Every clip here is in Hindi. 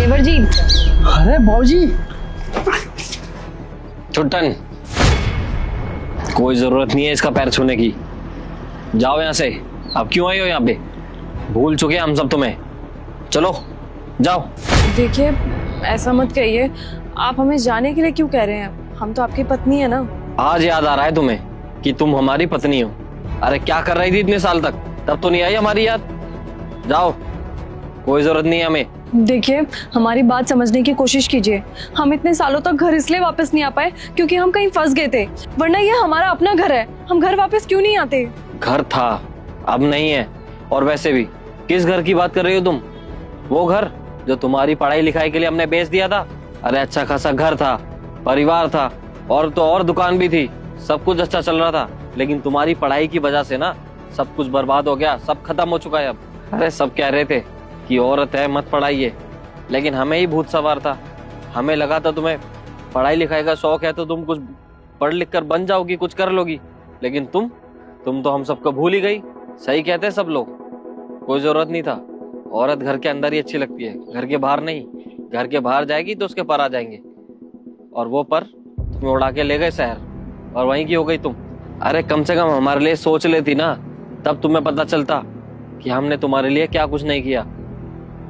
देवर जी। अरे बाबूजी। छुट्टन, कोई जरूरत नहीं है इसका पैर छूने की। जाओ यहाँ से। आप क्यों आई हो यहाँ पे? भूल चुके हैं हम सब तुम्हें। चलो जाओ। देखिए ऐसा मत कहिए, आप हमें जाने के लिए क्यों कह रहे हैं? हम तो आपकी पत्नी है ना। आज याद आ रहा है तुम्हें कि तुम हमारी पत्नी हो? अरे क्या कर रही थी इतने साल तक? तब तो नहीं आई हमारी याद। जाओ, कोई जरूरत नहीं है हमें। देखिए हमारी बात समझने की कोशिश कीजिए। हम इतने सालों तक घर इसलिए वापस नहीं आ पाए क्योंकि हम कहीं फंस गए थे, वरना ये हमारा अपना घर है। हम घर वापस क्यों नहीं आते? घर था, अब नहीं है। और वैसे भी किस घर की बात कर रही हो तुम? वो घर जो तुम्हारी पढ़ाई लिखाई के लिए हमने बेच दिया था। अरे अच्छा खासा घर था, परिवार था, और तो और दुकान भी थी, सब कुछ अच्छा चल रहा था। लेकिन तुम्हारी पढ़ाई की वजह से ना सब कुछ बर्बाद हो गया, सब खत्म हो चुका है अब। अरे सब कह रहे थे कि औरत है मत पढ़ाइए, लेकिन हमें ही भूत सवार था। हमें लगा था तुम्हें पढ़ाई लिखाई का शौक है तो तुम कुछ पढ़ लिख कर बन जाओगी, कुछ कर लोगी। लेकिन तुम तो हम सबको भूल ही गई। सही कहते हैं सब लोग, कोई जरूरत नहीं था। औरत घर के अंदर ही अच्छी लगती है, घर के बाहर नहीं। घर के बाहर जाएगी तो उसके पर आ जाएंगे, और वो पर तुम्हें उड़ा के ले गए शहर, और वहीं की हो गई तुम। अरे कम से कम हमारे लिए सोच लेती ना, तब तुम्हें पता चलता कि हमने तुम्हारे लिए क्या कुछ नहीं किया।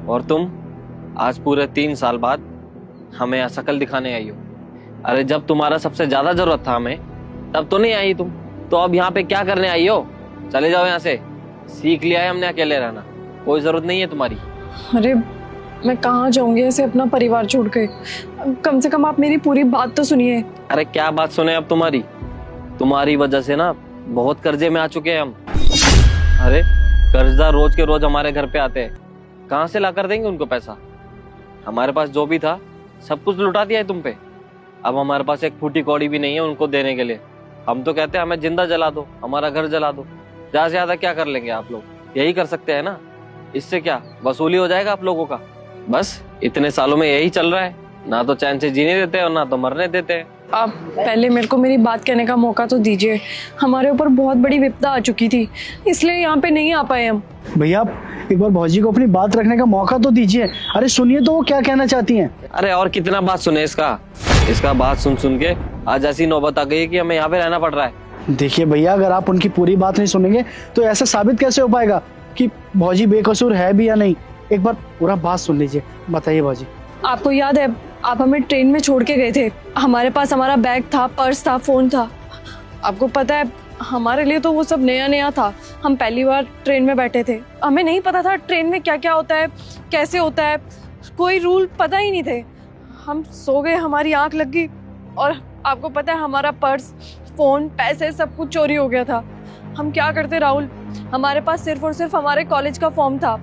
और तुम आज पूरे 3 साल बाद हमें यहाँ शकल दिखाने आई हो। अरे जब तुम्हारा सबसे ज्यादा जरूरत था हमें, तब तो नहीं आई तुम। तो अब यहाँ पे क्या करने आई हो? चले जाओ यहाँ से। सीख लिया है हमने अकेले रहना, कोई जरूरत नहीं है तुम्हारी। अरे मैं कहाँ जाऊंगी ऐसे अपना परिवार छोड़ के? कम से कम आप मेरी पूरी बात तो सुनिए। अरे क्या बात सुने अब तुम्हारी वजह से ना बहुत कर्जे में आ चुके हैं हम। अरे कर्जदार रोज के रोज हमारे घर पे आते हैं, कहाँ से ला कर देंगे उनको पैसा? हमारे पास जो भी था सब कुछ लुटा दिया है तुम पे। अब हमारे पास एक फूटी कौड़ी भी नहीं है उनको देने के लिए। हम तो कहते हैं हमें जिंदा जला दो, हमारा घर जला दो। ज्यादा से ज्यादा क्या कर लेंगे आप लोग? यही कर सकते हैं ना। इससे क्या वसूली हो जाएगा आप लोगों का? बस इतने सालों में यही चल रहा है, ना तो चैन से जीने देते हैं और ना तो मरने देते हैं। आप पहले मेरे को मेरी बात कहने का मौका तो दीजिए। हमारे ऊपर बहुत बड़ी विपदा आ चुकी थी, इसलिए यहाँ पे नहीं आ पाए हम। भैया आप एक बार भौजी को अपनी बात रखने का मौका तो दीजिए। अरे सुनिए तो वो क्या कहना चाहती हैं। अरे और कितना बात सुने इसका बात सुन के आज ऐसी नौबत आ गई है कि हमें यहाँ पे रहना पड़ रहा है। देखिए भैया, अगर आप उनकी पूरी बात नहीं सुनेंगे तो ऐसा साबित कैसे हो पाएगा कि भौजी बेकसूर है भी या नहीं? एक बार पूरा बात सुन लीजिए। बताइए भौजी। आपको याद है आप हमें ट्रेन में छोड़ के गए थे? हमारे पास हमारा बैग था, पर्स था, फोन था। आपको पता है हमारे लिए तो वो सब नया नया था। हम पहली बार ट्रेन में बैठे थे, हमें नहीं पता था ट्रेन में क्या क्या होता है, कैसे होता है, कोई रूल पता ही नहीं थे। हम सो गए, हमारी आंख लग गई, और आपको पता है हमारा पर्स, फोन, पैसे सब कुछ चोरी हो गया था। हम क्या करते राहुल? हमारे पास सिर्फ और सिर्फ हमारे कॉलेज का फॉर्म था,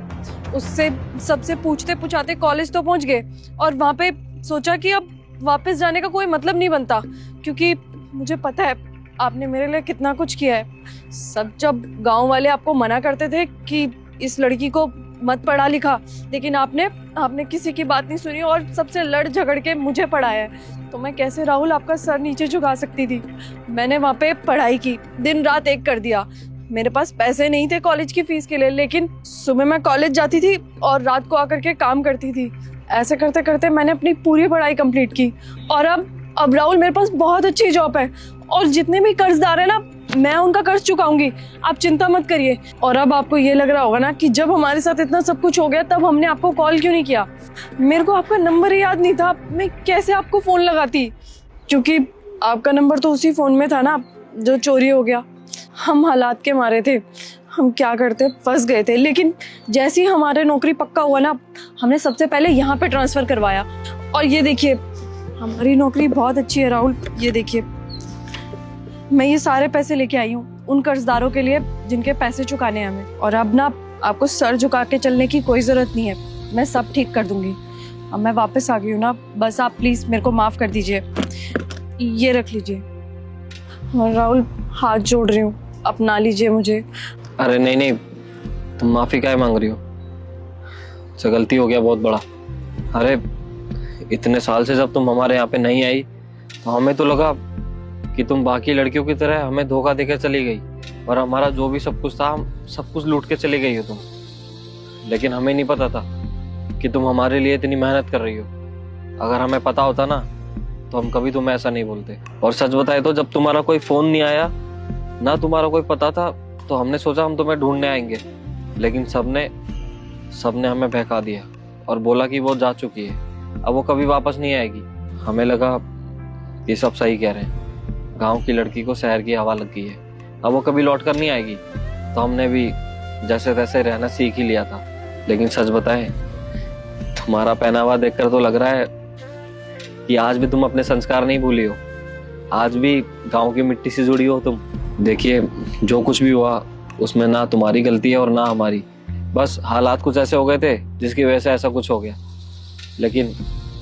उससे सबसे पूछते पूछाते कॉलेज तो पहुंच गए, और वहाँ पे सोचा कि अब वापस जाने का कोई मतलब नहीं बनता, क्योंकि मुझे पता है आपने मेरे लिए कितना कुछ किया है। सब जब गांव वाले आपको मना करते थे कि इस लड़की को मत पढ़ा लिखा, लेकिन आपने किसी की बात नहीं सुनी और सबसे लड़ झगड़ के मुझे पढ़ाया है। तो मैं कैसे राहुल आपका सर नीचे झुका सकती थी? मैंने वहाँ पे पढ़ाई की, दिन रात एक कर दिया। मेरे पास पैसे नहीं थे कॉलेज की फीस के लिए, लेकिन सुबह मैं कॉलेज जाती थी और रात को आकर के काम करती थी। ऐसे करते करते मैंने अपनी पूरी पढ़ाई कंप्लीट की, और अब राहुल मेरे पास बहुत अच्छी जॉब है, और जितने भी कर्जदार है ना मैं उनका कर्ज चुकाऊंगी, आप चिंता मत करिए। और अब आपको ये लग रहा होगा ना कि जब हमारे साथ इतना सब कुछ हो गया तब हमने आपको कॉल क्यों नहीं किया? मेरे को आपका नंबर ही याद नहीं था, मैं कैसे आपको फोन लगाती? क्योंकि आपका नंबर तो उसी फोन में था ना जो चोरी हो गया। हम हालात के मारे थे, हम क्या करते, फंस गए थे। लेकिन जैसे ही हमारे नौकरी पक्का हुआ ना, हमने सबसे पहले यहाँ पे ट्रांसफर करवाया। और ये देखिए हमारी नौकरी बहुत अच्छी है राहुल। ये देखिए मैं ये सारे पैसे लेके आई हूँ उन कर्जदारों के लिए जिनके पैसे चुकाने हैं हमें। और अब ना आपको सर झुका के चलने की कोई जरूरत नहीं है, मैं सब ठीक कर दूंगी। अब मैं वापस आ गई हूँ ना, बस आप प्लीज मेरे को माफ कर दीजिए। ये रख लीजिए। और राहुल हाथ जोड़ रही हूँ, अपना लीजिए मुझे। अरे नहीं, तुम माफी काहे मांग रही हो? तो गलती हो गया बहुत बड़ा। अरे इतने साल से जब तुम हमारे यहाँ पे नहीं आई तो हमें तो लगा कि तुम बाकी लड़कियों की तरह हमें धोखा देकर चली गई, और हमारा जो भी सब कुछ था हम सब कुछ लूट के चली गई हो तुम। लेकिन हमें नहीं पता था कि तुम हमारे लिए इतनी मेहनत कर रही हो। अगर हमें पता होता ना तो हम कभी तुम्हें ऐसा नहीं बोलते। और सच बताए तो जब तुम्हारा कोई फोन नहीं आया ना तुम्हारा कोई पता था तो हमने सोचा हम तुम्हें ढूंढने आएंगे, लेकिन सबने हमें बहका दिया और बोला कि वो जा चुकी है, अब वो कभी वापस नहीं आएगी। हमें लगा ये सब सही कह रहे हैं, गांव की लड़की को शहर की हवा लग गई है, अब वो कभी लौट कर नहीं आएगी। तो हमने भी जैसे तैसे रहना सीख ही लिया था। लेकिन सच बताएं, तुम्हारा पहनावा देखकर तो लग रहा है कि आज भी तुम अपने संस्कार नहीं भूली हो, आज भी गांव की मिट्टी से जुड़ी हो तुम। देखिए, जो कुछ भी हुआ उसमें ना तुम्हारी गलती है और ना हमारी, बस हालात कुछ ऐसे हो गए थे जिसकी वजह से ऐसा कुछ हो गया। लेकिन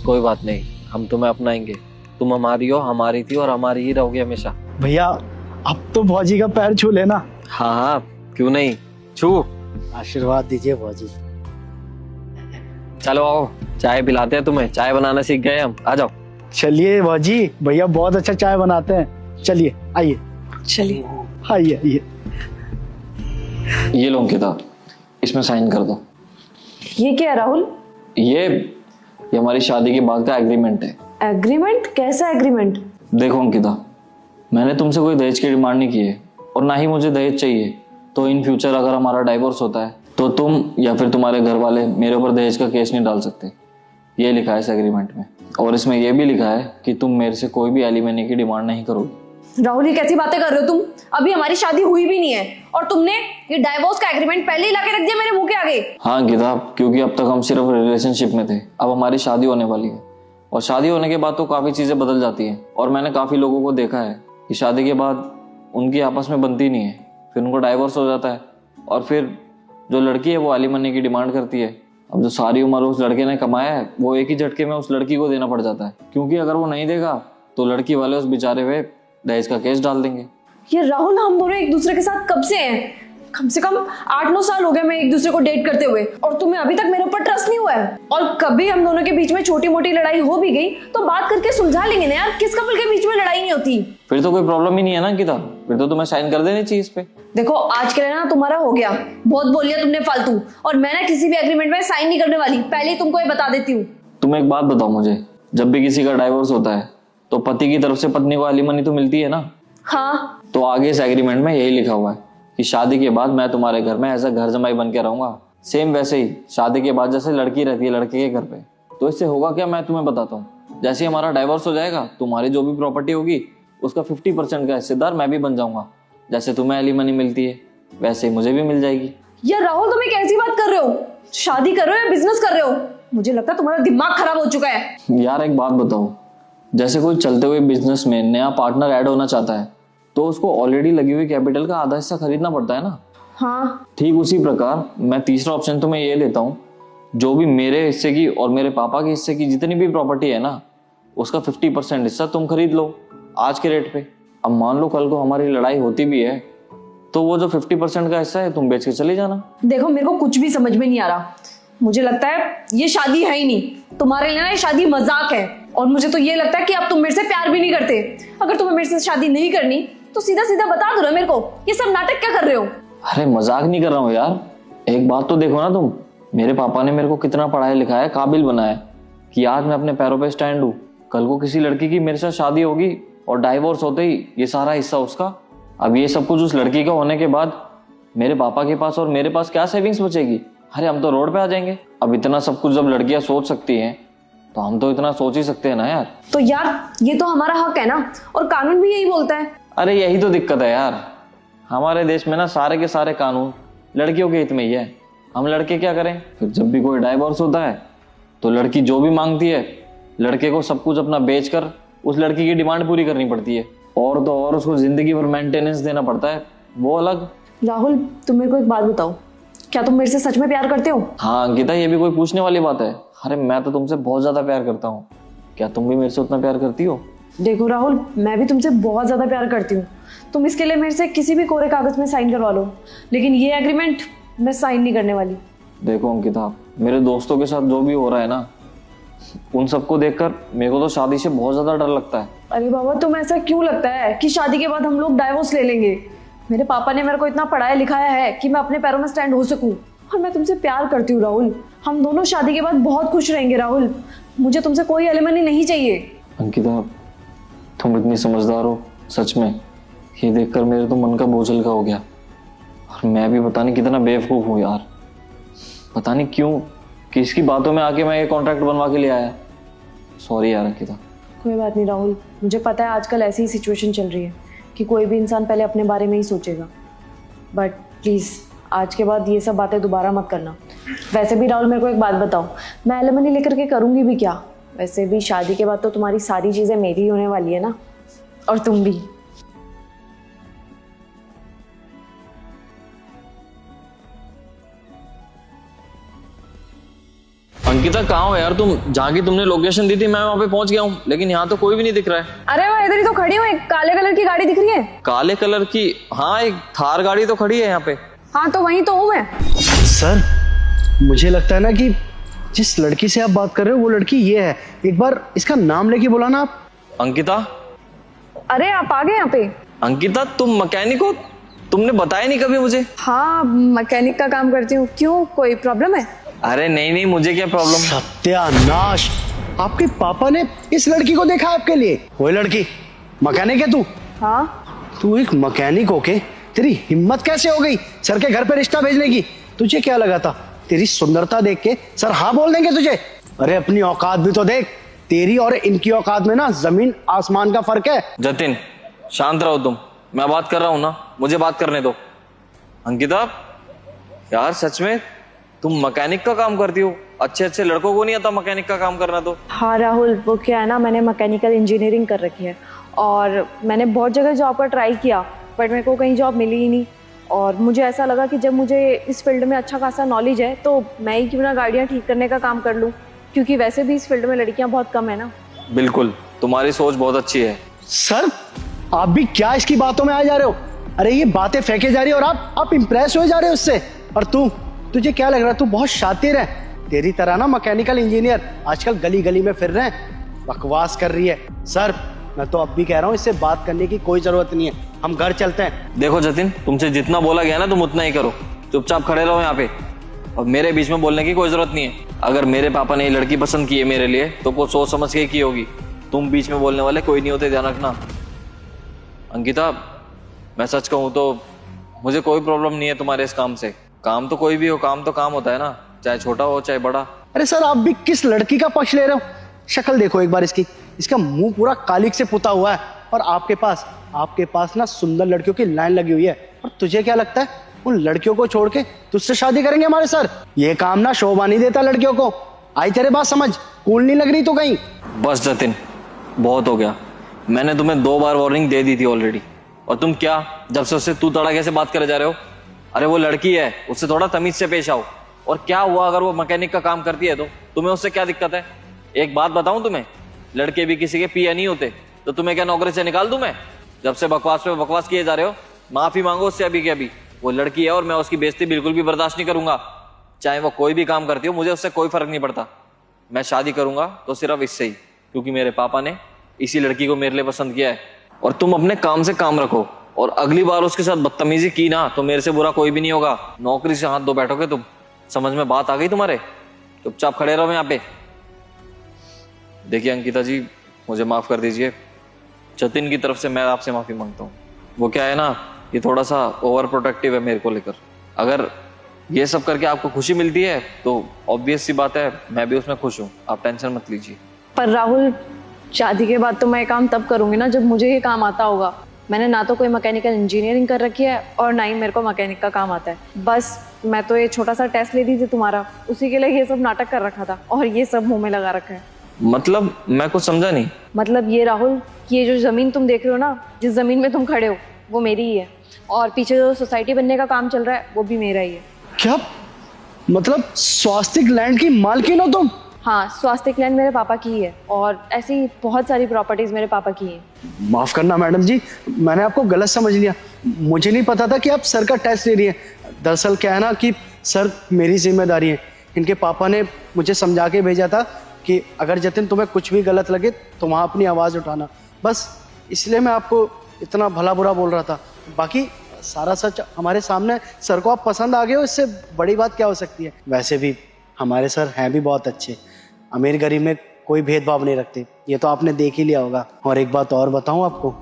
कोई बात नहीं, हम तुम्हें अपनाएंगे। तुम हमारी हो, हमारी थी और हमारी ही रहोगी हमेशा। भैया अब तो भौजी का पैर छू लेना। हाँ हाँ, क्यों नहीं, छू। आशीर्वाद दीजिए भौजी। चलो आओ, चाय पिलाते हैं तुम्हें, चाय बनाना सीख गए हम, आ जाओ। चलिए भौजी, भैया बहुत अच्छा चाय बनाते हैं। चलिए आइए चलिए। आइए आइए। ये लो अंकिता, इसमें साइन कर दो। ये क्या है राहुल? ये हमारी शादी के बाद का एग्रीमेंट है। एग्रीमेंट? कैसा एग्रीमेंट? देखो अंकिता, मैंने तुमसे कोई दहेज की डिमांड नहीं की है और ना ही मुझे दहेज चाहिए। तो इन फ्यूचर अगर हमारा डाइवोर्स होता है तो तुम या फिर तुम्हारे घर वाले मेरे ऊपर दहेज का केस नहीं डाल सकते। ये लिखा है इस एग्रीमेंट में, और इसमें यह भी लिखा है कि तुम मेरे से कोई भी एलिमनी की डिमांड नहीं करोगे। राहुल, ये कैसी बातें कर रहे हो तुम? अभी हमारी शादी हुई भी नहीं है और तुमने ये डाइवोर्स का एग्रीमेंट पहले ही लाके रख दिया मेरे मुंह के आगे। हाँ अंकिता, क्योंकि अब तक हम सिर्फ रिलेशनशिप में थे, अब हमारी शादी होने वाली है और शादी होने के बाद तो काफी चीजें बदल जाती हैं। और मैंने काफी लोगों को देखा है कि शादी के बाद उनकी आपस में बनती नहीं है, फिर उनको डाइवोर्स हो जाता है और फिर जो लड़की है वो एलिमनी की डिमांड करती है। अब जो सारी उम्र उस लड़के ने कमाया है वो एक ही झटके में उस लड़की को देना पड़ जाता है, क्योंकि अगर वो नहीं देगा तो लड़की वाले उस बेचारे पे दहेज का केस डाल देंगे। ये राहुल, हम दोनों एक दूसरे के साथ कब से हैं? कम से कम 8-9 साल हो गए मैं एक दूसरे को डेट करते हुए, और तुम्हें अभी तक मेरे ऊपर ट्रस्ट नहीं हुआ है। और कभी हम दोनों के बीच में छोटी मोटी लड़ाई हो भी गई तो बात करके सुलझा लेंगे ना यार, किस कपल के बीच में लड़ाई नहीं होती। फिर तो कोई प्रॉब्लम ही नहीं है ना अंकिता, फिर तो तुम्हें साइन कर देनी चाहिए इस पे। देखो, आज के लिए ना तुम्हारा हो गया, बहुत बोल लिया तुमने फालतू, और मैं ना किसी भी एग्रीमेंट में साइन नहीं करने वाली, पहले ही तुमको ये बता देती हूँ। तुम एक बात बताओ मुझे, जब भी किसी का डाइवोर्स होता है तो पति की तरफ से पत्नी को एलिमनी तो मिलती है ना? हाँ। तो आगे इस एग्रीमेंट में यही लिखा हुआ है कि शादी के बाद मैं तुम्हारे घर में एज अ घर जमाई बन के रहूंगा। सेम वैसे ही शादी के बाद जैसे लड़की रहती है लड़के के घर पे। तो इससे होगा क्या, मैं तुम्हें बताता हूँ। जैसे हमारा डाइवोर्स हो जाएगा, तुम्हारी जो भी प्रॉपर्टी होगी उसका 50% का हिस्सेदार मैं भी बन जाऊंगा। जैसे तुम्हें एलिमनी मिलती है वैसे ही मुझे भी मिल जाएगी। यार राहुल, तुम कैसी बात कर रहे हो? शादी कर रहे हो या बिजनेस कर रहे हो? मुझे लगता है तुम्हारा दिमाग खराब हो चुका है। यार एक बात बताओ, जैसे कोई चलते हुए बिजनेस में नया पार्टनर ऐड होना चाहता है तो उसको ऑलरेडी लगी हुई कैपिटल का आधा हिस्सा खरीदना पड़ता है ना? हाँ। ठीक उसी प्रकार मैं तीसरा ऑप्शन तुम्हें ये देता हूँ, जो भी मेरे हिस्से की और मेरे पापा के हिस्से की जितनी भी प्रॉपर्टी है ना, उसका 50% हिस्सा तुम खरीद लो आज के रेट पे। अब मान लो कल को हमारी लड़ाई होती भी है तो वो जो 50% का हिस्सा है तुम बेच के चले जाना। देखो, मेरे को कुछ भी समझ में नहीं आ रहा। मुझे लगता है ये शादी है ही नहीं, तुम्हारे लिए ना ये शादी मजाक है। और मुझे तो ये लगता है कि अब तुम मेरे से प्यार भी नहीं करते। अगर तुम्हें मेरे से शादी नहीं करनी तो सीधा सीधा बता दो ना मेरे को, ये सब नाटक क्या कर रहे हो? अरे मजाक नहीं कर रहा हूँ यार, एक बात तो देखो ना तुम, मेरे पापा ने मेरे को कितना पढ़ाया लिखाया, काबिल बनाया कि आज मैं अपने पैरों पे स्टैंड हूँ। कल को किसी लड़की की मेरे साथ शादी होगी और डाइवोर्स होते ही ये सारा हिस्सा उसका। अब ये सब कुछ उस लड़की का होने के बाद मेरे पापा के पास और मेरे पास क्या सेविंग्स बचेगी? अरे हम तो रोड पे आ जाएंगे। अब इतना सब कुछ जब लड़कियां सोच सकती हैं तो हम तो इतना सोच ही सकते हैं ना यार। तो यार ये तो हमारा हक है ना, और कानून भी यही बोलता है। अरे यही तो दिक्कत है यार, हमारे देश में ना सारे के सारे कानून लड़कियों के हित में ही है। हम लड़के क्या करें? फिर जब भी कोई डाइवोर्स होता है तो लड़की जो भी मांगती है लड़के को सब कुछ अपना बेचकर उस लड़की की डिमांड पूरी करनी पड़ती है। और तो और उसको जिंदगी भर मेंटेनेंस देना पड़ता है, वो अलग। राहुल, तुम मेरे को एक बात बताओ, क्या तुम मेरे से सच में प्यार करते हो? हाँ अंकिता, ये भी कोई पूछने वाली बात है? अरे मैं तो तुमसे बहुत ज्यादा प्यार करता हूँ, क्या तुम भी मेरे से उतना प्यार करती हो? देखो राहुल, मैं भी तुमसे बहुत ज्यादा प्यार करती हूँ। तुम इसके लिए मेरे से किसी भी कोरे कागज में साइन करवा लो, लेकिन ये एग्रीमेंट मैं साइन नहीं करने वाली। देखो अंकिता, मेरे दोस्तों के साथ जो भी हो रहा है ना, उन सबको देखकर मेरे को तो शादी से बहुत ज्यादा डर लगता है। अरे बाबा, तुम ऐसा क्यों लगता है कि शादी के बाद हम लोग डाइवोर्स ले लेंगे? मेरे पापा ने मेरे को इतना पढ़ाया लिखाया है कि मैं अपने पैरों में स्टैंड हो सकूं, और मैं तुमसे प्यार करती हूँ राहुल। हम दोनों शादी के बाद बहुत खुश रहेंगे राहुल। मुझे तुमसे कोई एलिमनी नहीं चाहिए। अंकिता, तुम इतनी समझदार हो, सच में ये देखकर मेरे तो मन का बोझ हल्का हो गया। और मैं भी पता नहीं कितना बेवकूफ हूँ यार, पता नहीं क्यों किसकी बातों में आके मैं ये कॉन्ट्रैक्ट बनवा के ले आया। सॉरी यार अंकिता। कोई बात नहीं राहुल, मुझे पता है आजकल ऐसी ही सिचुएशन चल रही है कि कोई भी इंसान पहले अपने बारे में ही सोचेगा, बट प्लीज़ आज के बाद ये सब बातें दोबारा मत करना। वैसे भी राहुल, मेरे को एक बात बताओ, मैं एलिमनी लेकर के करूँगी भी क्या? वैसे भी शादी के बाद तो तुम्हारी सारी चीज़ें मेरी ही होने वाली है ना, और तुम भी। अंकिता कहाँ हो यार तुम? जहाँ की तुमने लोकेशन दी थी मैं वहाँ पे पहुंच गया हूँ, लेकिन यहाँ तो कोई भी नहीं दिख रहा है। अरे मैं इधर ही तो खड़ी हूँ, एक काले कलर की गाड़ी दिख रही है। काले कलर की? हाँ, एक थार गाड़ी तो खड़ी है यहाँ पे। हाँ तो वहीं तो हूँ मैं। सर, मुझे लगता है ना कि जिस लड़की से आप बात कर रहे हो वो लड़की ये है। एक बार इसका नाम लेके बुलाना आप। अंकिता? अरे आप आ गए यहाँ पे? अंकिता तुम मैकेनिक हो? तुमने बताया नहीं कभी मुझे। हाँ, मैकेनिक का काम करती हूँ। क्यों, कोई प्रॉब्लम है? अरे नहीं नहीं, मुझे क्या प्रॉब्लम। सत्यानाश, आपके पापा ने इस लड़की को देखा आपके लिए। वो लड़की मैकेनिक है तू? हाँ। तू एक मैकेनिक होके तेरी हिम्मत कैसे हो गई सर के घर पे रिश्ता भेजने की? तुझे क्या लगा था तेरी सुंदरता देख के सर हाँ बोल देंगे तुझे? अरे अपनी औकात भी तो देख। तेरी और इनकी औकात में ना जमीन आसमान का फर्क है। जतिन शांत रहो तुम, मैं बात कर रहा हूँ ना, मुझे बात करने दो। अंकिता यार सच में तुम मैकेनिक का काम करती हो? अच्छे अच्छे लड़कों को नहीं आता मैकेनिक का काम करना तो। हाँ राहुल, वो क्या है ना, मैंने मैकेनिकल इंजीनियरिंग कर रखी है और मैंने बहुत जगह जॉब का ट्राई किया, बट मेरे को कहीं जॉब मिली ही नहीं। और मुझे ऐसा लगा कि जब मुझे इस फील्ड में अच्छा खासा नॉलेज है तो मैं ही क्यों ना गाड़ियाँ ठीक करने का काम कर लूँ, क्योंकि वैसे भी इस फील्ड में लड़कियाँ बहुत कम है ना। बिल्कुल, तुम्हारी सोच बहुत अच्छी है। सर आप भी क्या इसकी बातों में आ जा रहे हो? अरे ये बातें फेंके जा रही है और आप इंप्रेस हो जा रहे हो उससे। और तुझे क्या लग रहा है तू बहुत शातिर है? तेरी तरह ना मैकेनिकल इंजीनियर आजकल गली गली में फिर रहे हैं, बकवास कर रही है। सर मैं तो अब भी कह रहा हूँ इससे बात करने की कोई जरूरत नहीं है, हम घर चलते हैं। देखो जतिन, तुमसे जितना बोला गया ना तुम उतना ही करो, चुपचाप खड़े रहो यहाँ पे और मेरे बीच में बोलने की कोई जरूरत नहीं है। अगर मेरे पापा ने ये लड़की पसंद की है मेरे लिए तो कुछ सोच समझ के की होगी। तुम बीच में बोलने वाले कोई नहीं होते, ध्यान रखना। अंकिता मैं सच कहूँ तो मुझे कोई प्रॉब्लम नहीं है तुम्हारे इस काम से। काम तो कोई भी हो, काम तो काम होता है ना, चाहे छोटा हो चाहे बड़ा। अरे सर आप भी किस लड़की का पक्ष ले रहे हो? शक्ल देखो एक बार इसकी, इसका मुंह पूरा कालिक से पुता हुआ है और आपके पास ना सुंदर लड़कियों की लाइन लगी हुई है। और तुझे क्या लगता है उन लड़कियों को छोड़ के तुझसे शादी करेंगे हमारे सर? ये काम ना शोभा नहीं देता लड़कियों को। आई तेरे बात समझ? कूल नहीं लग रही तो कहीं? बस जतिन बहुत हो गया, मैंने तुम्हें 2 बार वार्निंग दे दी थी ऑलरेडी। और तुम क्या जब से उससे तू तड़ा कैसे बात करे जा रहे हो? अरे वो लड़की है, उससे थोड़ा तमीज से पेश आओ। और क्या हुआ अगर वो मैकेनिक का काम करती है तो तुम्हें उससे क्या दिक्कत है? एक बात बताऊं तुम्हें, लड़के भी किसी के पिया नहीं होते, तो तुम्हें क्या नौकरी से निकाल दूं मैं? जब से बकवास पे बकवास किए जा रहे हो, माफी मांगो उससे अभी के अभी। वो लड़की है और मैं उसकी बेइज्जती बिल्कुल भी बर्दाश्त नहीं करूंगा, चाहे वो कोई भी काम करती हो, मुझे उससे कोई फर्क नहीं पड़ता। मैं शादी करूंगा तो सिर्फ इससे ही, क्योंकि मेरे पापा ने इसी लड़की को मेरे लिए पसंद किया है। और तुम अपने काम से काम रखो, और अगली बार उसके साथ बदतमीजी की ना तो मेरे से बुरा कोई भी नहीं होगा। नौकरी से हाथ धो बैठोगे तुम। समझ में बात आ गई तुम्हारे? चुपचाप खड़े रहो यहाँ पे। देखिए अंकिता जी, मुझे माफ कर दीजिए, जतिन की तरफ से मैं आपसे माफी मांगता हूँ। वो क्या है ना, ये थोड़ा सा ओवर प्रोटेक्टिव है मेरे को लेकर। अगर ये सब करके आपको खुशी मिलती है तो ऑब्वियस सी बात है मैं भी उसमें खुश हूँ, आप टेंशन मत लीजिए। पर राहुल, शादी के बाद तो मैं काम तब करूंगी ना जब मुझे ये काम आता होगा। मैंने ना तो कोई मैकेनिकल इंजीनियरिंग कर रखी है और ना ही मेरे को मैकेनिक का काम आता है। बस मैं तो ये छोटा सा टेस्ट ले दी थी तुम्हारा, उसी के लिए ये सब नाटक कर रखा था और ये सब मुंह में लगा रखा है। मतलब मैं कुछ समझा नहीं। मतलब ये राहुल कि ये जो ज़मीन तुम देख रहे हो ना, जिस ज़मीन में तुम खड़े हो वो मेरी ही है, और पीछे जो सोसाइटी बनने का काम चल रहा है वो भी मेरा ही है। क्या मतलब स्वास्तिक लैंड की मालकिन हो तुम? हाँ, स्वास्तिक लैंड मेरे पापा की ही है और ऐसी बहुत सारी प्रॉपर्टीज मेरे पापा की हैं। माफ करना मैडम जी, मैंने आपको गलत समझ लिया। मुझे नहीं पता था कि आप सर का टेस्ट ले रही हैं। दरअसल क्या है ना कि सर मेरी जिम्मेदारी है। इनके पापा ने मुझे समझा के भेजा था कि अगर जतिन तुम्हें कुछ भी गलत लगे तो वहाँ अपनी आवाज़ उठाना, बस इसलिए मैं आपको इतना भला बुरा बोल रहा था। बाकी सारा सच हमारे सामने। सर को आप पसंद आ गए हो, इससे बड़ी बात क्या हो सकती है? वैसे भी हमारे सर हैं भी बहुत अच्छे, अमीर गरीब में कोई भेदभाव नहीं रखते, ये तो आपने देख ही लिया होगा। और एक बात और बताऊं आपको,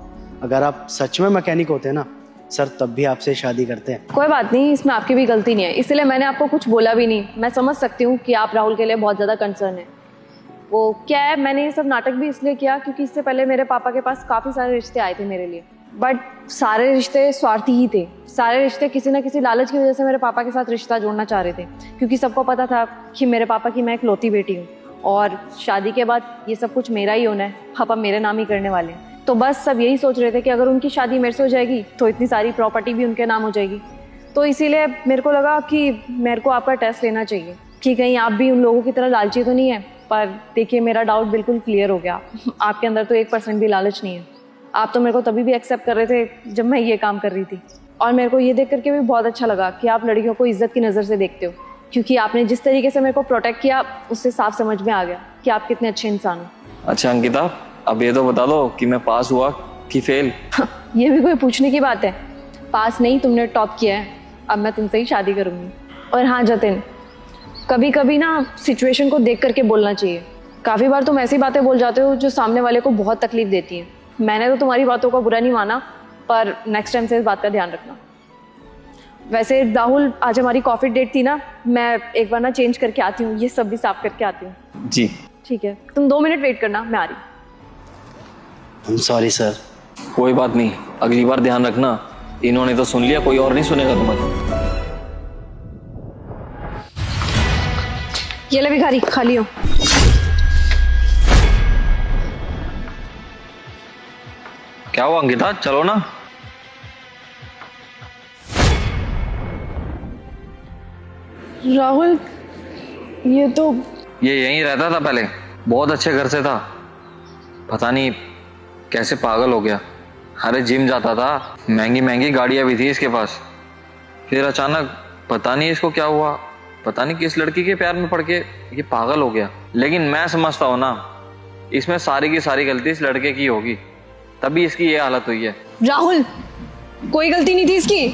अगर आप सच में मैकेनिक होते ना सर, तब भी आपसे शादी करते हैं। कोई बात नहीं, इसमें आपकी भी गलती नहीं है, इसलिए मैंने आपको कुछ बोला भी नहीं। मैं समझ सकती हूँ कि आप राहुल के लिए बहुत ज़्यादा कंसर्न है। वो क्या है, मैंने ये सब नाटक भी इसलिए किया क्योंकि इससे पहले मेरे पापा के पास काफ़ी सारे रिश्ते आए थे मेरे लिए, बट सारे रिश्ते स्वार्थी ही थे। सारे रिश्ते किसी न किसी लालच की वजह से मेरे पापा के साथ रिश्ता जोड़ना चाह रहे थे, क्योंकि सबको पता था कि मेरे पापा की मैं एक लौती बेटी हूँ और शादी के बाद ये सब कुछ मेरा ही होना है, पापा मेरे नाम ही करने वाले हैं। तो बस सब यही सोच रहे थे कि अगर उनकी शादी मेरे से हो जाएगी तो इतनी सारी प्रॉपर्टी भी उनके नाम हो जाएगी। तो इसीलिए मेरे को लगा कि मेरे को आपका टेस्ट लेना चाहिए कि कहीं आप भी उन लोगों की तरह लालची तो नहीं है। पर देखिए, मेरा डाउट बिल्कुल क्लियर हो गया, आपके अंदर तो 1% भी लालच नहीं है। आप तो मेरे को तभी भी एक्सेप्ट कर रहे थे जब मैं ये काम कर रही थी, और मेरे को ये देख करके भी बहुत अच्छा लगा कि आप लड़कियों को इज्जत की नज़र से देखते हो, क्योंकि आपने जिस तरीके से मेरे को प्रोटेक्ट किया उससे साफ समझ में आ गया कि आप कितने अच्छे इंसान हो। अच्छा अंकिता, अब ये तो बता दो कि मैं पास हुआ कि फेल। ये भी कोई पूछने की बात है? पास नहीं, तुमने टॉप किया है, अब मैं तुमसे ही शादी करूँगी। और हाँ जतिन, कभी कभी ना सिचुएशन को देख करके बोलना चाहिए। काफ़ी बार तुम ऐसी बातें बोल जाते हो जो सामने वाले को बहुत तकलीफ देती हैं। मैंने तो तुम्हारी बातों का बुरा नहीं माना, पर नेक्स्ट टाइम से इस बात का ध्यान रखना। वैसे राहुल, आज हमारी कॉफ़ी डेट थी ना, मैं एक बार ना चेंज करके आती हूँ, ये सब भी साफ करके आती हूँ। जी ठीक है, तुम 2 मिनट वेट करना, मैं आ रही हूँ। Sorry sir. कोई बात नहीं, अगली बार ध्यान रखना, इन्होंने तो सुन लिया, कोई और नहीं सुनेगा तुम्हारी। ये ले भिखारी, खाली हो। क्या हुआ अंकिता, चलो ना। राहुल, ये यहीं रहता था पहले, बहुत अच्छे घर से था, पता नहीं कैसे पागल हो गया। अरे जिम जाता था, महंगी महंगी गाड़ियां भी थी इसके पास। फिर अचानक पता नहीं इसको क्या हुआ, पता नहीं किस लड़की के प्यार में पड़ के ये पागल हो गया। लेकिन मैं समझता हूँ ना, इसमें सारी की सारी गलती इस लड़के की होगी, तभी इसकी ये हालत हुई है। राहुल, कोई गलती नहीं थी इसकी।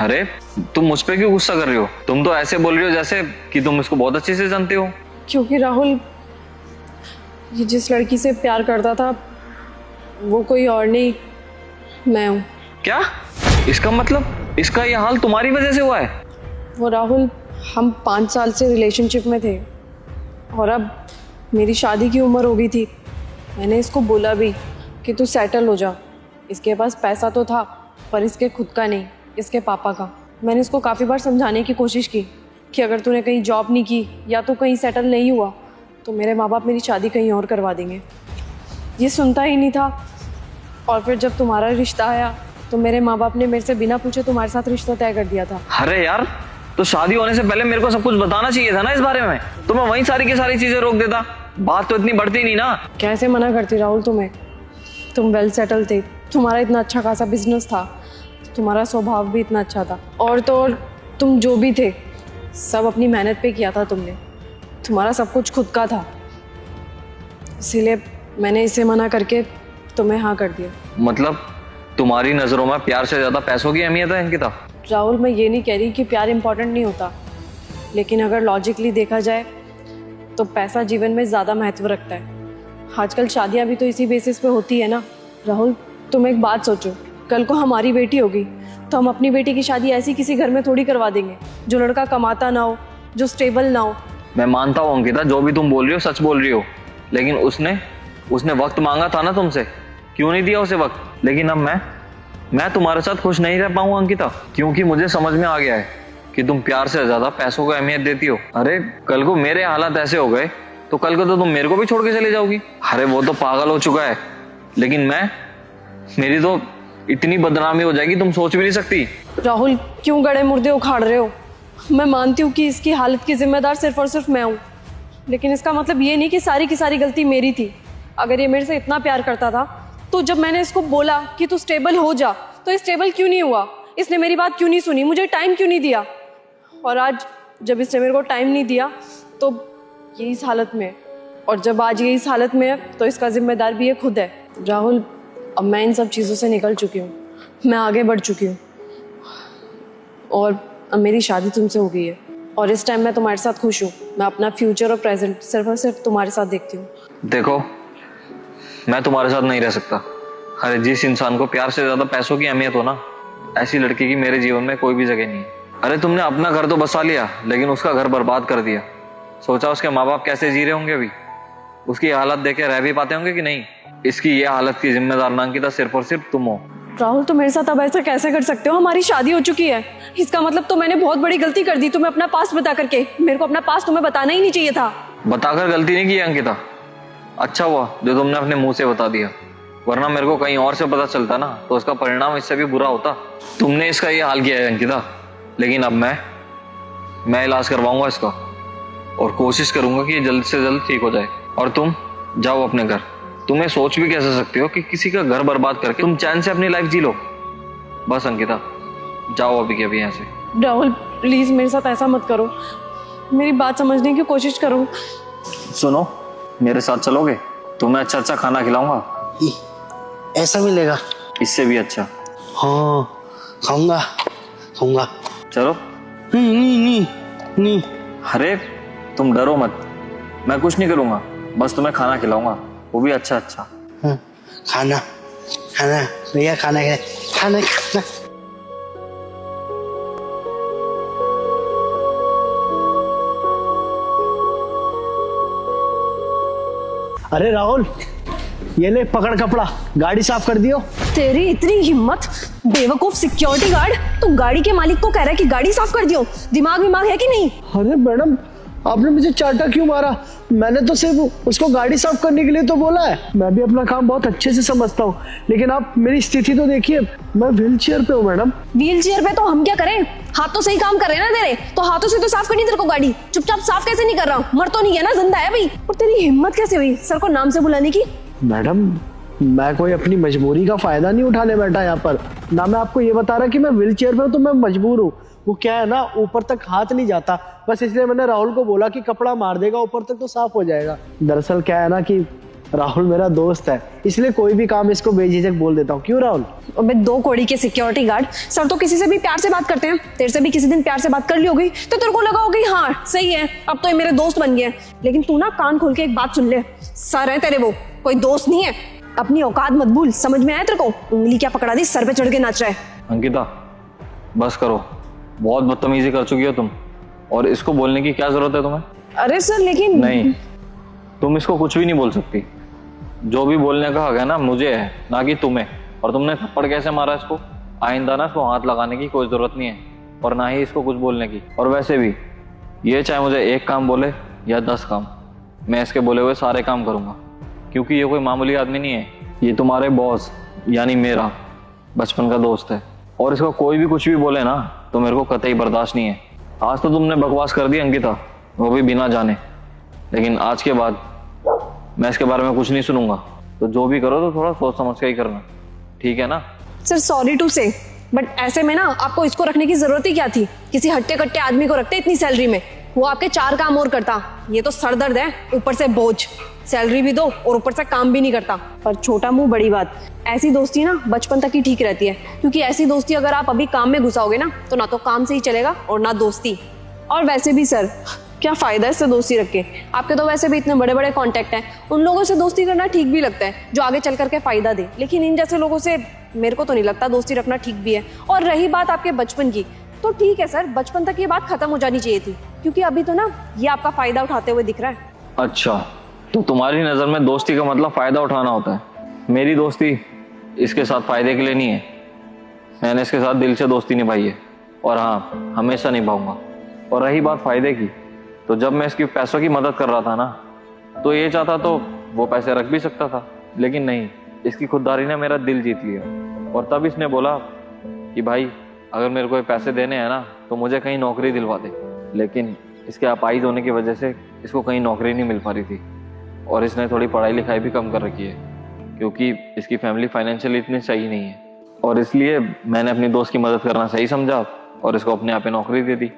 अरे तुम मुझ पे क्यों गुस्सा कर रही हो? तुम तो ऐसे बोल रही हो जैसे कि तुम इसको बहुत अच्छे से जानते हो। क्योंकि राहुल, ये जिस लड़की से प्यार करता था वो कोई और नहीं, मैं हूँ। क्या? इसका मतलब इसका ये हाल तुम्हारी वजह से हुआ है? वो राहुल, हम 5 साल से रिलेशनशिप में थे और अब मेरी शादी की उम्र हो गई थी। मैंने इसको बोला भी कि तू सेटल हो जा। इसके पास पैसा तो था पर इसके खुद का नहीं, इसके पापा का। मैंने इसको काफ़ी बार समझाने की कोशिश की कि अगर तूने कहीं जॉब नहीं की या तो कहीं सेटल नहीं हुआ तो मेरे माँ बाप मेरी शादी कहीं और करवा देंगे। ये सुनता ही नहीं था। और फिर जब तुम्हारा रिश्ता आया तो मेरे माँ बाप ने मेरे से बिना पूछे तुम्हारे साथ रिश्ता तय कर दिया था। अरे यार, तो शादी होने से पहले मेरे को सब कुछ बताना चाहिए था ना इस बारे में, तो मैं वहीं सारी की सारी चीजें रोक देता। बात तो इतनी बढ़ती नहीं ना। कैसे मना करती राहुल तुम्हें? तुम वेल सेटल थे, तुम्हारा इतना अच्छा खासा बिजनेस था, तुम्हारा स्वभाव भी इतना अच्छा था, और तो और तुम जो भी थे सब अपनी मेहनत पे किया था तुमने। तुम्हारा सब कुछ खुद का था, इसीलिए मैंने इसे मना करके तुम्हें हाँ कर दिया। मतलब तुम्हारी नजरों में प्यार से ज्यादा पैसों की अहमियत है अंकिता? राहुल, मैं ये नहीं कह रही कि प्यार इंपॉर्टेंट नहीं होता, लेकिन अगर लॉजिकली देखा जाए तो पैसा जीवन में ज़्यादा महत्व रखता है। आजकल शादियाँ भी तो इसी बेसिस पे होती है ना। राहुल, तुम एक बात सोचो, कल को हमारी बेटी होगी तो हम अपनी बेटी की शादी ऐसी किसी घर में थोड़ी करवा देंगे जो लड़का कमाता ना हो, जो स्टेबल ना हो। मैं मानता हूँ अंकिता, जो भी तुम बोल रही हो सच बोल रही हो, लेकिन उसने वक्त मांगा था ना तुमसे, क्यों नहीं दिया उसे वक्त? लेकिन अब मैं तुम्हारे साथ खुश नहीं रह पाऊंगा अंकिता, क्योंकि मुझे समझ में आ गया है कि तुम प्यार से ज्यादा पैसों को अहमियत देती हो। अरे कल को मेरे हालात ऐसे हो गए तो कल को तो तुम मेरे को भी छोड़ के चले जाओगी। अरे वो तो पागल हो चुका है, लेकिन मेरी तो इतनी बदनामी हो जाएगी तुम सोच भी नहीं सकती। राहुल, क्यों गड़े मुर्दे उखाड़ रहे हो? मैं मानती हूँ कि इसकी हालत की जिम्मेदार सिर्फ और सिर्फ मैं हूँ, लेकिन इसका मतलब ये नहीं कि सारी की सारी गलती मेरी थी। अगर ये मेरे से इतना प्यार करता था तो जब मैंने इसको बोला कि तू स्टेबल हो जा तो स्टेबल क्यों नहीं हुआ? इसने मेरी बात क्यों नहीं सुनी? मुझे टाइम क्यों नहीं दिया? और आज जब इसने मेरे को टाइम नहीं दिया तो ये इस हालत में है, और जब आज ये इस हालत में है तो इसका जिम्मेदार भी ये खुद है। राहुल, अब मैं इन सब चीज़ों से निकल चुकी हूँ, मैं आगे बढ़ चुकी हूँ, और अब मेरी शादी तुमसे हो गई है। और इस टाइम मैं तुम्हारे साथ खुश हूँ। मैं अपना फ्यूचर और प्रेजेंट सिर्फ और सिर्फ तुम्हारे साथ देखती हूँ। देखो, मैं तुम्हारे साथ नहीं रह सकता। अरे जिस इंसान को प्यार से ज्यादा पैसों की अहमियत हो ना, ऐसी लड़की की मेरे जीवन में कोई भी जगह नहीं है। अरे तुमने अपना घर तो बसा लिया, लेकिन उसका घर बर्बाद कर दिया। सोचा उसके माँ बाप कैसे जी रहे होंगे अभी, उसकी हालत देख के रह भी पाते होंगे कि नहीं। इसकी ये हालत की जिम्मेदार ना अंकिता सिर्फ और सिर्फ तुम हो। राहुल, तुम मेरे साथ अब ऐसा कैसे कर सकते हो? हमारी शादी हो चुकी है। इसका मतलब तो मैंने बहुत बड़ी गलती कर दी तुम्हें अपना पास्ट बता करके। मेरे को अपना पास्ट तुम्हें बताना ही नहीं चाहिए था। बताकर गलती नहीं की अंकिता, अच्छा हुआ जो तुमने अपने मुंह से बता दिया, वरना मेरे को कहीं और से पता चलता ना तो उसका परिणाम इससे भी बुरा होता। तुमने इसका ये हाल किया है अंकिता, लेकिन अब मैं इलाज करवाऊंगा इसका और कोशिश करूंगा कि ये जल्द से जल्द ठीक हो जाए। और तुम जाओ अपने घर। तुम्हें सोच भी कैसे सकते हो कि किसी का घर बर्बाद करके तुम चैन से अपनी लाइफ जी लो। बस अंकिता, जाओ अभी के अभी यहाँ से। राहुल प्लीज मेरे साथ ऐसा मत करो, मेरी बात समझने की कोशिश करो। सुनो, मेरे साथ चलोगे? तुम्हें अच्छा अच्छा खाना खिलाऊंगा। ऐसा मिलेगा? इससे भी अच्छा। हाँ, खाऊंगा खाऊंगा। चलो। नहीं नहीं नहीं नहीं। अरे तुम डरो मत, मैं कुछ नहीं करूंगा, बस तुम्हें खाना खिलाऊंगा, वो भी अच्छा अच्छा। हाँ, खाना खाना भैया, खाना खाना खाना। अरे राहुल, ये ले पकड़ कपड़ा, गाड़ी साफ कर दियो। तेरी इतनी हिम्मत, बेवकूफ सिक्योरिटी गार्ड, तू गाड़ी के मालिक को कह रहा है कि गाड़ी साफ कर दियो? दिमाग है कि नहीं? अरे मैडम, आपने मुझे चाटा क्यों मारा? मैंने तो सिर्फ उसको गाड़ी साफ करने के लिए तो बोला है। मैं भी अपना काम बहुत अच्छे से समझता हूँ, लेकिन आप मेरी स्थिति तो देखिए, मैं व्हील चेयर पे हूँ मैडम। व्हील चेयर पे तो हम क्या करें? हाथों से ही काम कर रहे हैं ना तेरे, तो हाथों से तो साफ करनी तेरे को गाड़ी। चुपचाप साफ कैसे नहीं कर रहा हूँ? मर तो नहीं है ना, जिंदा है भाई। और तेरी हिम्मत कैसे हुई सर को नाम से बुलाने की? मैडम, मैं कोई अपनी मजबूरी का फायदा नहीं उठाने बैठा यहाँ पर ना। मैं आपको ये बता रहा कि मैं व्हील चेयर पर हूँ तो मैं मजबूर हूँ। वो क्या है ना, ऊपर तक हाथ नहीं जाता, बस इसलिए मैंने राहुल को बोला कि कपड़ा मार देगा ऊपर तक तो साफ हो जाएगा। दरअसल क्या है ना कि राहुल मेरा दोस्त है, इसलिए कोई भी काम इसको बेझिझक बोल देता हूँ। क्यों राहुल? अबे दो कोड़ी के सिक्योरिटी गार्ड, सर तो किसी से भी प्यार से बात करते हैं। तेरे से भी किसी दिन प्यार से बात कर ली होगी तो तेरे को लगा होगी हाँ सही है, अब तो ये मेरे दोस्त बन गए। लेकिन तू ना कान खोल के एक बात सुन ले, सर है तेरे, वो कोई दोस्त नहीं है। अपनी औकात मत भूल, समझ में आया तेरे को? उंगली क्या पकड़ा दी, सर पे चढ़ के नाच रहा है। अंकिता बस करो, बहुत बदतमीजी कर चुकी हो तुम, और इसको बोलने की क्या जरूरत है तुम्हें? अरे सर लेकिन नहीं, तुम इसको कुछ भी नहीं बोल सकती। जो भी बोलने का हक है ना मुझे है, ना कि तुम्हें। और तुमने थप्पड़ कैसे मारा इसको? आइंदा ना इसको हाथ लगाने की कोई जरूरत नहीं है, और ना ही इसको कुछ बोलने की। और वैसे भी ये चाहे मुझे एक काम बोले या 10 काम, मैं इसके बोले हुए सारे काम करूंगा, क्योंकि ये कोई मामूली आदमी नहीं है। ये तुम्हारे बॉस यानी मेरा बचपन का दोस्त है, और इसको कोई भी कुछ भी बोले ना तो मेरे को कतई बर्दाश्त नहीं है। आज तो तुमने बकवास कर दी अंकिता, वो भी बिना जाने, लेकिन आज के बाद मैं इसके बारे में कुछ नहीं सुनूंगा। तो जो भी करो तो थोड़ा सोच समझ के ही करना, ठीक है ना? सर सॉरी टू से, बट ऐसे में ना आपको इसको रखने की जरूरत ही क्या थी? किसी हट्टे कट्टे आदमी को रखते इतनी सैलरी में, वो आपके 4 काम और करता। ये तो सर दर्द है, ऊपर से बोझ, सैलरी भी दो और ऊपर से काम भी नहीं करता। पर छोटा मुंह बड़ी बात, ऐसी दोस्ती ना बचपन तक ही ठीक रहती है, क्योंकि ऐसी दोस्ती अगर आप अभी काम में घुसाओगे ना तो ना तो काम से ही चलेगा और ना दोस्ती। और वैसे भी सर क्या फायदा है इससे दोस्ती रख के? आपके तो वैसे भी इतने बड़े बड़े कॉन्टेक्ट हैं, उन लोगों से दोस्ती करना ठीक भी लगता है जो आगे चल करके फायदा दे, लेकिन इन जैसे लोगों से मेरे को तो नहीं लगता दोस्ती रखना ठीक भी है। और रही बात आपके बचपन की, तो ठीक है सर, बचपन तक ये बात खत्म हो जानी चाहिए थी, क्योंकि अभी तो ना ये आपका फायदा उठाते हुए दिख रहा है। अच्छा, तो तुम्हारी नजर में दोस्ती का मतलब फायदा उठाना होता है? मेरी दोस्ती इसके साथ फायदे के लिए नहीं है। मैंने इसके साथ दिल से दोस्ती निभाई है, और हाँ हमेशा निभाऊंगा। और रही बात फायदे की, तो जब मैं इसकी पैसों की मदद कर रहा था ना, तो ये चाहता तो वो पैसे रख भी सकता था, लेकिन नहीं, इसकी खुददारी ने मेरा दिल जीत लिया। और तब इसने बोला कि भाई अगर मेरे को ये पैसे देने हैं ना तो मुझे कहीं नौकरी दिलवा दे। लेकिन इसके अपाहिज होने की वजह से इसको कहीं नौकरी नहीं मिल पा रही थी, और इसने थोड़ी पढ़ाई लिखाई भी कम कर रखी है, क्योंकि इसकी फैमिली फाइनेंशियली इतनी सही नहीं है। और इसलिए मैंने अपनी दोस्त की मदद करना सही समझा और इसको अपने यहाँ पे नौकरी दे दी।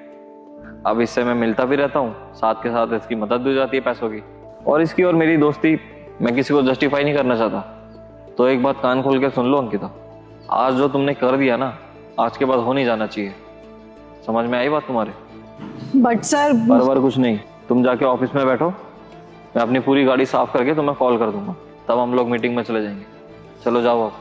अब इससे मैं मिलता भी रहता हूँ, साथ के साथ इसकी मदद भी हो जाती है पैसों की। और इसकी और मेरी दोस्ती मैं किसी को जस्टिफाई नहीं करना चाहता। तो एक बात कान खोल के सुन लो अंकिता, आज जो तुमने कर दिया ना, आज के बाद हो नहीं जाना चाहिए। समझ में आई बात तुम्हारे? बट सर बराबर कुछ नहीं, तुम जाके ऑफिस में बैठो, मैं अपनी पूरी गाड़ी साफ करके तुम्हें कॉल कर दूंगा, तब हम लोग मीटिंग में चले जाएंगे। चलो जाओ आप।